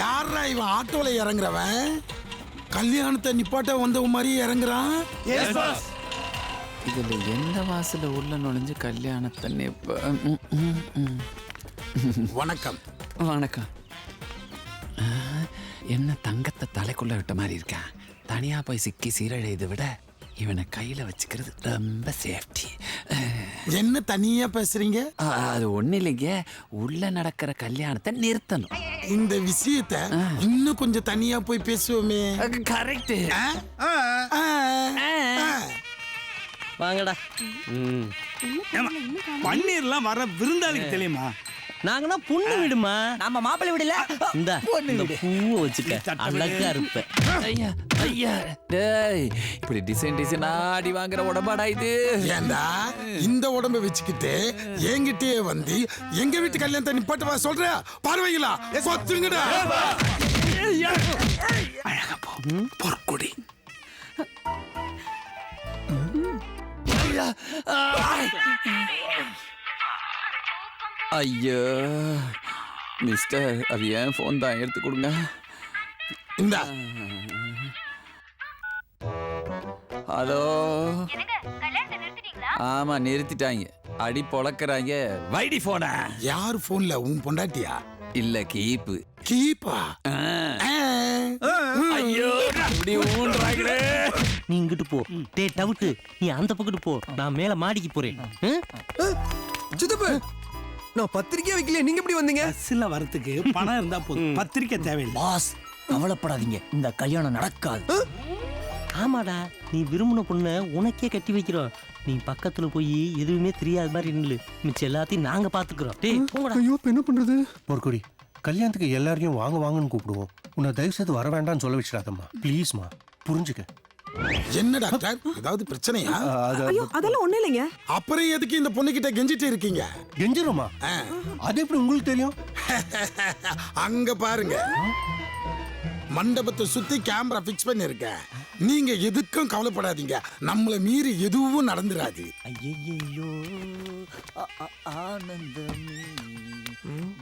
யாரா இவன் ஆட்டோல இறங்குறவன்? கல்யாணத்தை நிப்பாட்ட வந்தவ மாதிரி இறங்குறான். இதுல எந்த வாசல உள்ள நுழைஞ்சு கல்யாணத்தை வணக்கம். வணக்கம். என்ன தங்கத்தை தலைக்குள்ள விட்ட மாதிரி இருக்கா? தனியா போய் சிக்கி சீரழையதை விட இவனை கையில வச்சுக்கிறது ரொம்ப சேஃப்டி. என்ன தனியா பேசுறீங்க? அது ஒண்ணு இல்லைங்க, உள்ள நடக்கிற கல்யாணத்தை நிறுத்தணும். இந்த விஷயத்த இன்னும் கொஞ்சம் தனியா போய் பேசுவோமே. கரெக்ட். வாங்கடா. பன்னீர்லாம் வர விருந்தாளிக்கு தெரியுமா? நாங்கன்னா பொண்ணு விடுமா, நம்ம மாப்பிள்ளை விடல. இந்த பூவை வச்சுக்க, அழகா இருப்ப. ஐயா ஐயா, டேய் இப்படி டிசைன் ஆடி வாங்குற உடம்பாடா இது? ஏண்டா இந்த உடம்ப வச்சுக்கிட்டு என்கிட்டயே வந்து எங்க வீட்டு கல்யாணத்தை நிப்பாட்டு வா சொல்ற? பார்வைகளா கொத்துங்கடா. அழகா போ பொற்குடி. ஐயோ மிஸ்டர், அது ஏன் ஃபோன் தான், எடுத்து கொடுங்க. இந்த ஹலோ. ஆமா நிறுத்திட்டாங்க, அடி பொளக்குறாங்க. வைடி போன. யார் போன்ல? உன் பொண்டாட்டியா? இல்ல கீப்பு. கீப்பா? ஐயோ இப்படி ஊன்றாங்களே. நீ இங்கிட்டு போ. டே டவுட்டு, நீ அந்த பக்கத்து போ, நான் மேல மாடிக்கு போறேன். சித்தப்பு, நான் பத்திரிக்கை வைக்கல, நீங்க எப்படி வந்தீங்க? பஸ்ல வரதுக்கு பணம் இருந்தா போதும், பத்திரிக்கை தேவையில்லை. பாஸ் கவலைப்படாதீங்க, இந்த கல்யாணம் நடக்காது. ஆமாடா, நீ விரும்பின பொண்ணை உனக்கே கட்டி வைக்கிறோம். நீ பக்கத்துல போய் எதுவுமே தெரியாத மாதிரி நில்லு, மிச்சம் எல்லாத்தையும் நாங்க பாத்துக்கிறோம். டேய் போங்கடா. ஐயோ, இப்ப என்ன பண்றது? பொற்கொடி, கல்யாணத்துக்கு எல்லாரையும் வாங்க வாங்கன்னு கூப்பிடுவோம். உன்னை தயவு செய்து வர வேண்டாம்னு சொல்ல வச்சிடாதம்மா, ப்ளீஸ்மா, புரிஞ்சுக்க. என்ன டாக்டர், ஏதாவது பிரச்சனையா? ஐயோ அதெல்லாம் ஒண்ணு இல்லைங்க. அப்புறம் எதுக்கு இந்த பொண்ணு கிட்ட கெஞ்சிட்டு இருக்கீங்க? கெஞ்சிருமா? அது எப்படி உங்களுக்கு தெரியும்? அங்க பாருங்க, மண்டபத்தை சுத்தி கேமரா பிக்ஸ் பண்ணிருக்கேன். நீங்க எதுக்கும் கவலைப்படாதீங்க, நம்மள மீறி எதுவும் நடந்துராது. ஐயோ ஆனந்தமே.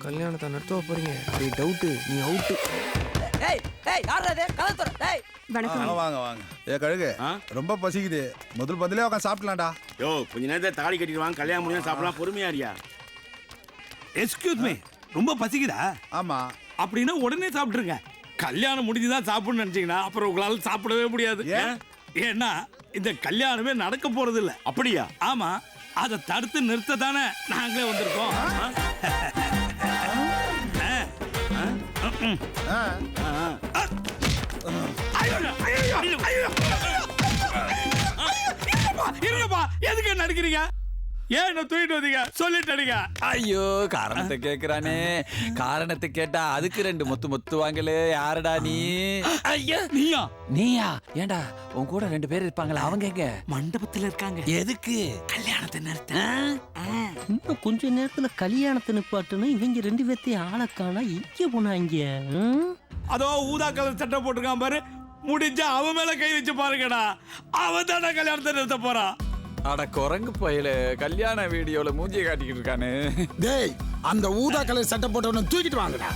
கல்யாணத்தை நடத்த போறீங்க? டவுட், நீ அவுட்டு. ஏய் ஏய் யாரா இது? கதவு தர. டேய் வணக்கம். வாங்க வாங்க. ஏ கழுகு, ரொம்ப பசிக்குது, முதல் பதிலே உட்காந்து சாப்பிடலாம்டா. யோ கொஞ்ச நேரத்தை தாடி கட்டிட்டு வாங்க, கல்யாணம் முடிஞ்சா சாப்பிடலாம், பொறுமையா இருயா. எக்ஸ்கியூஸ் மீ, ரொம்ப பசிக்குதா? ஆமா. அப்படின்னா உடனே சாப்பிட்டுருங்க. கல்யாணம் முடிஞ்சுதான் சாப்பிடணும்னு நினைச்சீங்கன்னா அப்புறம் உங்களால சாப்பிடவே முடியாது. ஏன்னா இந்த கல்யாணமே நடக்க போறது இல்ல. அப்படியா? ஆமா, அதை தடுத்து நிறுத்த தானே நாங்களே வந்திருக்கோம். இருங்கப்பா, எதுக்கு நடிக்கிறீங்க? ஏன் என்ன தூக்கிட்டு வந்தீங்க? சொல்லிட்டு அடிங்க. ஐயோ காரணத்தை கேக்குறானே. காரணத்தை கேட்டா அதுக்கு ரெண்டு மொத்து வாங்கலே. யாருடா நீ? ஐயா நீயா? நீயா? ஏண்டா உன் கூட ரெண்டு பேர் இருப்பாங்களா, அவங்க எங்க? மண்டபத்துல இருக்காங்க. எதுக்கு? கல்யாணத்தை நிறுத்த. இன்னும் கொஞ்ச நேரத்துல கல்யாணத்தை நிப்பாட்டுன்னு இவங்க ரெண்டு பேர்த்தையும் ஆளக்கானா இங்க போனாங்க. அதோ ஊதா கலர் சட்டை போட்டிருக்கான் பாரு, முடிஞ்சா அவன் மேல கை வச்சு பாருங்கடா. அவன் தானே கல்யாணத்தை நிறுத்த போறான். அட குரங்கு போயில, கல்யாண வீடியோல மூஞ்சியை காட்டிக்கிட்டு இருக்கானு. டேய், அந்த ஊதா கலர் சட்டை போட்டவன தூக்கிட்டு வாங்கடா.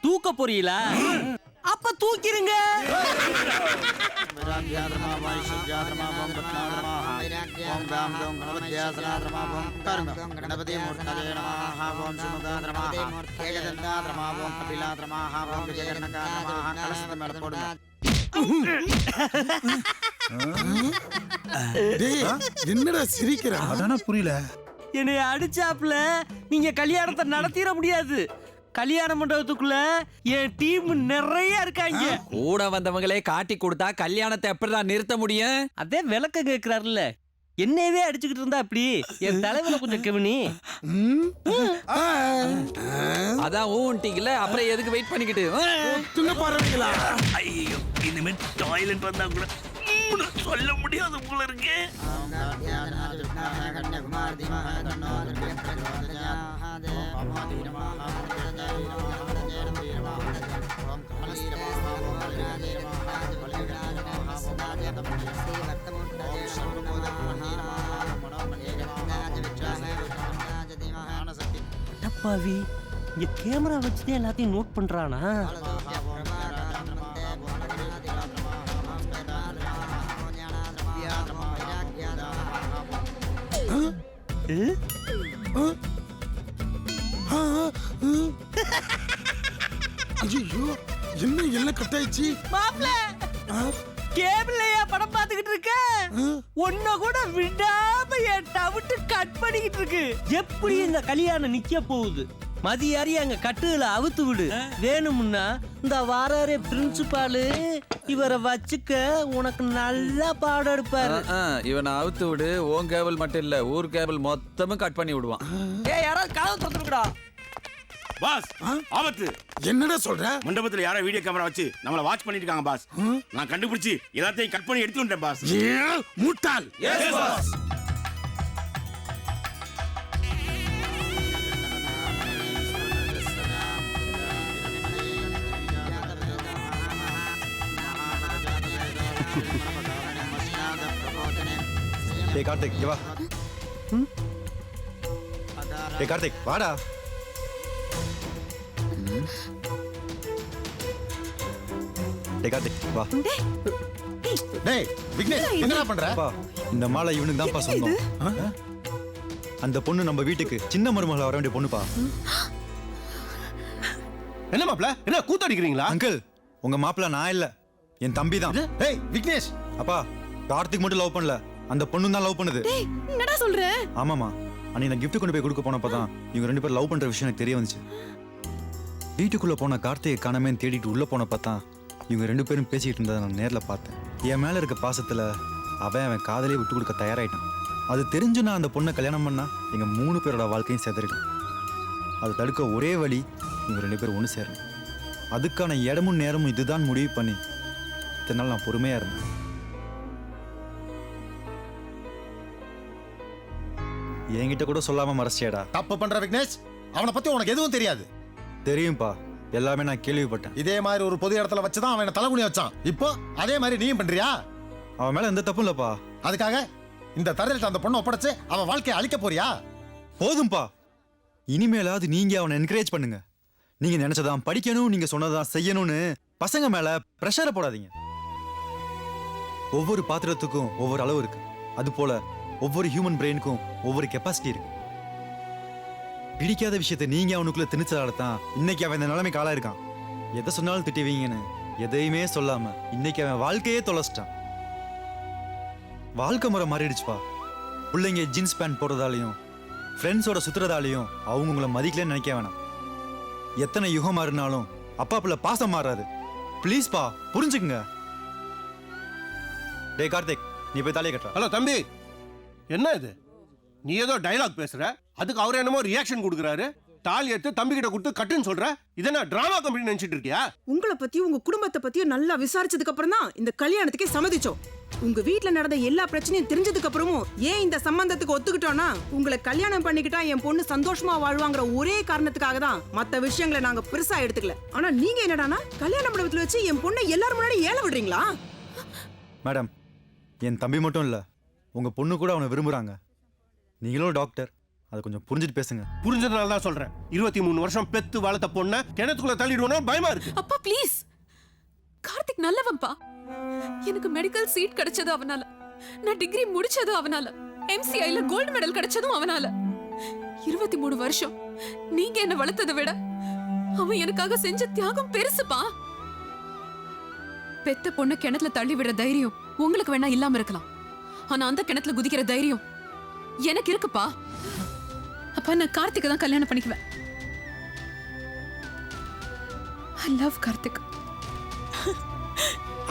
தூக்க போறீங்களா? அப்ப தூக்கிருங்க. என்னடா சிரிக்கிற? அதான புரியல. என்னைய அடிச்சாப்ல நீங்க கல்யாணத்தை நடத்திட முடியாது. கல்யாண மண்டபத்துக்குள்ள என் டீம் நிறைய இருக்காங்க. கூட வந்தவங்களே காட்டி கொடுத்தா கல்யாணத்தை எப்படிதான் நிறுத்த முடியும்? அதே விளக்க கேக்குறாருல்ல, என்னையவே அடிச்சுக்கிட்டு இருந்தா அப்படி என் தலைவனை கொஞ்சம் கவனி. அதான் ஊன்ட்டீங்கல்ல, அப்புறம் எதுக்கு வெயிட் பண்ணிக்கிட்டு? பாருங்களா? ஐயோ, இனிமே டாய்லெட் வந்தா கூட சொல்ல முடியாது போல இருக்கு. அடப்பாவி, இங்க கேமரா வச்சுதான் எல்லாத்தையும் நோட் பண்றானா? ஐயோ, என்ன எல்லாம் கட்டாயிச்சு? மாப்ள, கேபிள்லயா படம் பார்த்துக்கிட்டு இருக்க? ஒன்ன கூட விடாம என் டவுட்டு கட் பண்ணிக்கிட்டு இருக்கு. எப்படி இந்த கல்யாணம் நிக்க போகுது? மதியாரி அங்க கட்டுல அவுத்து விடு. வேணும்னா இந்த வாராரே பிரின்சிபாலு இவரை வச்சுக்க, உனக்கு நல்லா பாடம் எடுப்பாரு. இவனை அவுத்து விடு. ஓன் கேபிள் மட்டும் இல்ல, ஊர் கேபிள் மொத்தமும் கட் பண்ணி விடுவான். ஏய் யாராவது கதவு திறந்துருக்கடா. பாஸ் ஆபத்து. என்னடா சொல்ற? மண்டபத்துல யாரோ வீடியோ கேமரா வச்சு நம்மள வாட்ச் பண்ணிட்டு இருக்காங்க பாஸ். நான் கண்டுபிடிச்சு எல்லாத்தையும் கட் பண்ணி எடுத்து வந்தேன் பாஸ். முட்டாள். Yes boss. டேய் கார்த்திக் இங்க வா. டேய் கார்த்திக் வாடா. டேய் கார்த்திக் வா. டேய் விக்னேஷ் என்னடா பண்ற? இந்த மாலை இவனுக்கு தான்ப்பா சொந்தம். அந்த பொண்ணு நம்ம வீட்டுக்கு சின்ன மருமகள வர வேண்டிய பொண்ணுப்பா. என்ன மாப்ள, என்ன கூத்தடிக்கிறீங்களா? அங்கிள், உங்க மாப்பிள்ள நான் இல்ல, என் தம்பி தான். டேய் விக்னேஷ், அப்பா கார்த்திக் மட்டும் லவ் பண்ணல, அந்த பொண்ணு தான் லவ் பண்ணுது. என்னடா சொல்ற? ஆமாமா, அன்னைக்கு நான் gift கொண்டு போய் கொடுக்க போனப்பதான் இவங்க ரெண்டு பேரும் லவ் பண்ற விஷயம் எனக்கு தெரிய வந்துச்சு. வீட்டுக்குள்ள போன கார்த்திகை காணாமேன்னு தேடிட்டு உள்ள போனப்பதான் இவங்க ரெண்டு பேரும் பேசிட்டு இருந்ததை நான் நேர்ல பார்த்தேன். என் மேல இருக்க பாசத்துல அவன் காதலே விட்டு கொடுக்க தயாராயிட்டான். அது தெரிஞ்சு நான் அந்த பொண்ணை கல்யாணம் பண்ணா எங்க 3 பேரோட வாழ்க்கையும் செதறிடும். அதை தடுக்க ஒரே வழி இவங்க ரெண்டு பேரும் ஒன்று சேரணும். அதுக்கான இடமும் நேரமும் இதுதான் முடிவு பண்ணி இத்தனை நாள் நான் பொறுமையா இருந்தேன். என்கிட்ட கூட சொல்லாம மறைச்சியடா. தப்பு பண்ற விக்னேஷ், அவனை பத்தி உனக்கு எதுவும் தெரியாது. தெரியும்பா, எல்லாமே நான் கேள்விப்பட்டேன். இதே மாதிரி ஒரு பொது இடத்துல வச்சுதான் அவனை தலைகுனி வச்சான். இப்போ அதே மாதிரி நீயும் பண்றியா? அவன் மேல எந்த தப்பும் இல்லப்பா. அதுக்காக இந்த தரையில அந்த பொண்ணை ஒப்படைச்சு அவன் வாழ்க்கையை அழிக்க போறியா? போதும்பா, இனிமேலாவது நீங்க அவனை என்கரேஜ் பண்ணுங்க. நீங்க நினைச்சதான் படிக்கணும், நீங்க சொன்னதான் செய்யணும்னு பசங்க மேல பிரஷரை போடாதீங்க. ஒவ்வொரு பாத்திரத்துக்கும் ஒவ்வொரு அளவு இருக்கு. அது போல ஒவ்வொரு ஹியூமன் பிரெயினுக்கும் ஒவ்வொரு கெப்பாசிட்டி இருக்கு. பிடிக்காத விஷயத்தை நீங்க அவனுக்குள்ள திணிச்சதால தான் இன்னைக்கு அவன் இந்த நிலைமைக்கு ஆளா இருக்கான். எதை சொன்னாலும் திட்டுவீங்கன்னு எதையுமே சொல்லாம இன்னைக்கு அவன் வாழ்க்கையே தொலைச்சிட்டான். வாழ்க்கை முறை மாறிடுச்சுப்பா. பிள்ளைங்க ஜீன்ஸ் பேண்ட் போடுறதாலையும் ஃப்ரெண்ட்ஸோட சுத்துறதாலையும் அவங்க உங்களை மதிக்கலன்னு நினைக்க வேணாம். எத்தனை யுகம் மாறினாலும் அப்பா பிள்ளை பாசம் மாறாது. ப்ளீஸ்பா புரிஞ்சுக்குங்க. டே கார்த்திக், நீ போய் தாலியை கட்டுற. ஹலோ தம்பி, என்ன இது? நீ ஏதோ டைலாக் பேசுற, அதுக்கு அவர் என்னமோ ரியாக்ஷன் கொடுக்குறாரு. தாலி எடுத்து தம்பி கிட்ட கொடுத்து கட்டுன்னு சொல்ற. இதென்ன டிராமா கம்பெனி நினைச்சிட்டு இருக்கியா? உங்களை பத்தியும் உங்க குடும்பத்தை பத்தியும் நல்லா விசாரிச்சதுக்கு அப்புறம் தான் இந்த கல்யாணத்துக்கே சம்மதிச்சோம். உங்க வீட்ல நடந்த எல்லா பிரச்சனையும் தெரிஞ்சதுக்கு அப்புறமும் ஏன் இந்த சம்பந்தத்துக்கு ஒத்துக்கிட்டோம்னா, உங்களை கல்யாணம் பண்ணிக்கிட்டா என் பொண்ணு சந்தோஷமா வாழ்வாங்கிற ஒரே காரணத்துக்காக தான். மத்த விஷயங்களை நாங்க பெருசா எடுத்துக்கல. ஆனா நீங்க என்னடானா கல்யாண மண்டபத்துல வச்சு என் பொண்ணை எல்லாரும் முன்னாடி ஏல விடுறீங்களா? மேடம், என் தம்பி மட்டும் இல்ல, உங்க பொண்ணு கூட அவனை விரும்புறாங்க. நீங்களும் டாக்டர், அதை கொஞ்சம் புரிஞ்சுட்டு பேசுங்க. புரிஞ்சதுனால தான் சொல்றேன். 23 வருஷம் பெத்து வளர்த்த பொண்ண கிணத்துக்குள்ள தள்ளிடுவோம் பயமா இருக்கு. அப்பா ப்ளீஸ், கார்த்திக் நல்லவன்பா. எனக்கு மெடிக்கல் சீட் கிடைச்சது அவனால, நான் டிகிரி முடிச்சது அவனால, MCIல கோல்டு மெடல் கிடைச்சதும் அவனால. 23 வருஷம் நீங்க என்ன வளர்த்ததை விட அவன் எனக்காக செஞ்ச தியாகம் பெருசுப்பா. பெத்த பொண்ணு கிணத்துல தள்ளி விடுற தைரியம் உங்களுக்கு வேணா இல்லாம இருக்கலாம், ஆனா அந்த கிணத்துல குதிக்கிற தைரியம் எனக்கு இருக்குப்பா. அப்பா நான் கார்த்திகை தான் கல்யாணம் பண்ணிக்குவேன். I love Karthik.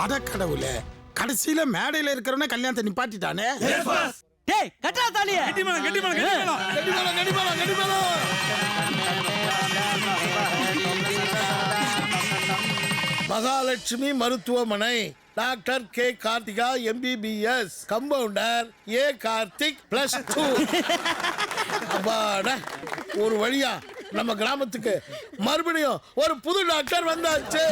அட கடவுளே, கடைசியில மேடையில இருக்கிறவன கல்யாணத்தை நிப்பாட்டிட்டானே. டேய் கட்டா தாலிய. மகாலட்சுமி மருத்துவமனை, doctor K Karthika MBBS, compounder A Karthik +2. அப்பாடா, ஒரு வழியா நம்ம கிராமத்துக்கு மறுபடியும் ஒரு புது டாக்டர் வந்தாச்சு.